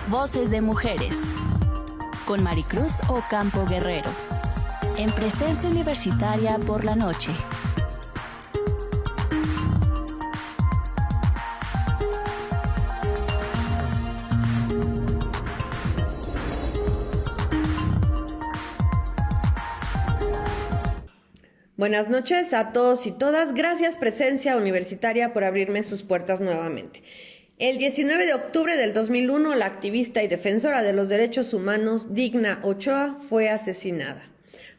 Voces de Mujeres, con Maricruz Ocampo Guerrero, en Presencia Universitaria por la noche. Buenas noches a todos y todas. Gracias, Presencia Universitaria, por abrirme sus puertas nuevamente. El 19 de octubre del 2001, la activista y defensora de los derechos humanos Digna Ochoa fue asesinada,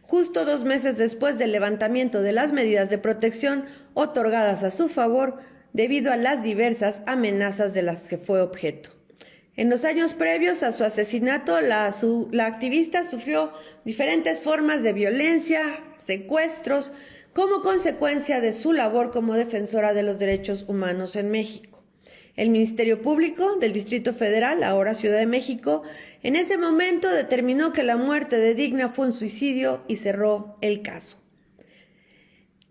justo 2 meses después del levantamiento de las medidas de protección otorgadas a su favor debido a las diversas amenazas de las que fue objeto. En los años previos a su asesinato, la activista sufrió diferentes formas de violencia, secuestros, como consecuencia de su labor como defensora de los derechos humanos en México. El Ministerio Público del Distrito Federal, ahora Ciudad de México, en ese momento determinó que la muerte de Digna fue un suicidio y cerró el caso.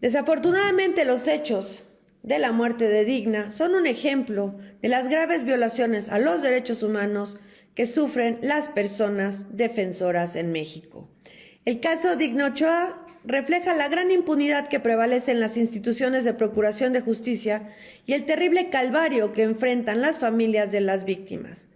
Desafortunadamente, los hechos de la muerte de Digna son un ejemplo de las graves violaciones a los derechos humanos que sufren las personas defensoras en México. El caso Digna Ochoa refleja la gran impunidad que prevalece en las instituciones de procuración de justicia y el terrible calvario que enfrentan las familias de las víctimas.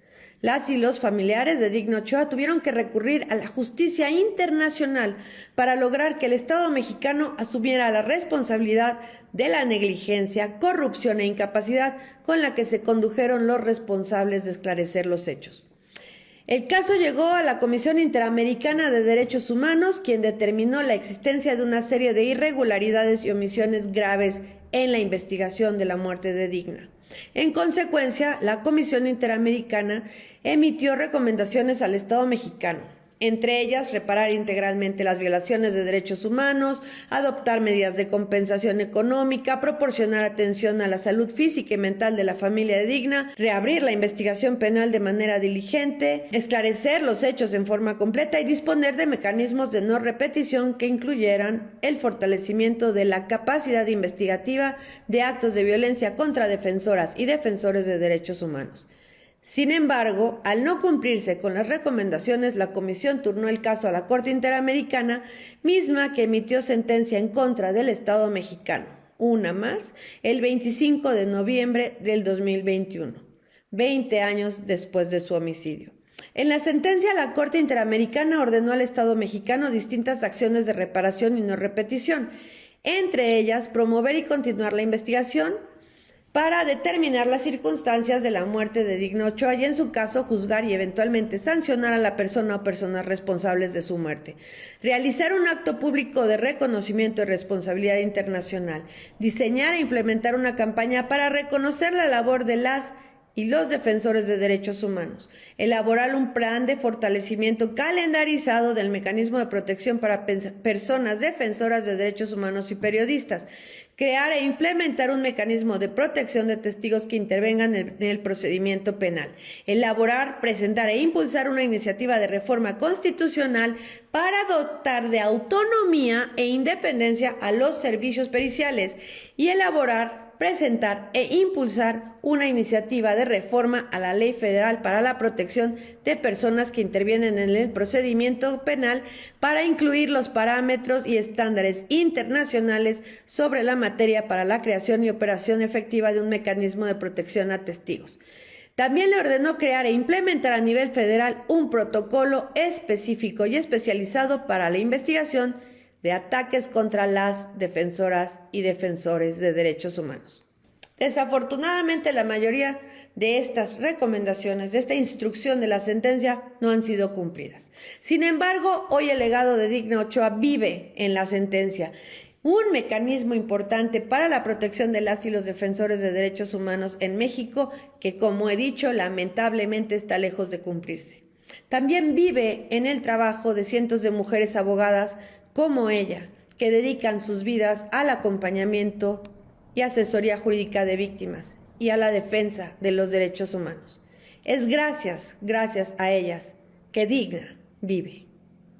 Las y los familiares de Digna Ochoa tuvieron que recurrir a la justicia internacional para lograr que el Estado mexicano asumiera la responsabilidad de la negligencia, corrupción e incapacidad con la que se condujeron los responsables de esclarecer los hechos. El caso llegó a la Comisión Interamericana de Derechos Humanos, quien determinó la existencia de una serie de irregularidades y omisiones graves en la investigación de la muerte de Digna. En consecuencia, la Comisión Interamericana emitió recomendaciones al Estado mexicano, entre ellas reparar integralmente las violaciones de derechos humanos, adoptar medidas de compensación económica, proporcionar atención a la salud física y mental de la familia de Digna, reabrir la investigación penal de manera diligente, esclarecer los hechos en forma completa y disponer de mecanismos de no repetición que incluyeran el fortalecimiento de la capacidad investigativa de actos de violencia contra defensoras y defensores de derechos humanos. Sin embargo, al no cumplirse con las recomendaciones, la Comisión turnó el caso a la Corte Interamericana, misma que emitió sentencia en contra del Estado mexicano, una más, el 25 de noviembre del 2021, 20 años después de su homicidio. En la sentencia, la Corte Interamericana ordenó al Estado mexicano distintas acciones de reparación y no repetición, entre ellas promover y continuar la investigación para determinar las circunstancias de la muerte de Digna Ochoa y, en su caso, juzgar y eventualmente sancionar a la persona o personas responsables de su muerte. Realizar un acto público de reconocimiento de responsabilidad internacional. Diseñar e implementar una campaña para reconocer la labor de las y los defensores de derechos humanos. Elaborar un plan de fortalecimiento calendarizado del mecanismo de protección para personas defensoras de derechos humanos y periodistas. Crear e implementar un mecanismo de protección de testigos que intervengan en el procedimiento penal. Elaborar, presentar e impulsar una iniciativa de reforma constitucional para dotar de autonomía e independencia a los servicios periciales y elaborar, presentar e impulsar una iniciativa de reforma a la Ley Federal para la Protección de Personas que intervienen en el procedimiento penal para incluir los parámetros y estándares internacionales sobre la materia para la creación y operación efectiva de un mecanismo de protección a testigos. También le ordenó crear e implementar a nivel federal un protocolo específico y especializado para la investigación de ataques contra las defensoras y defensores de derechos humanos. Desafortunadamente, la mayoría de estas recomendaciones, de esta instrucción de la sentencia, no han sido cumplidas. Sin embargo, hoy el legado de Digna Ochoa vive en la sentencia, un mecanismo importante para la protección de las y los defensores de derechos humanos en México que, como he dicho, lamentablemente está lejos de cumplirse. También vive en el trabajo de cientos de mujeres abogadas como ella, que dedican sus vidas al acompañamiento y asesoría jurídica de víctimas y a la defensa de los derechos humanos. Es gracias a ellas que Digna vive.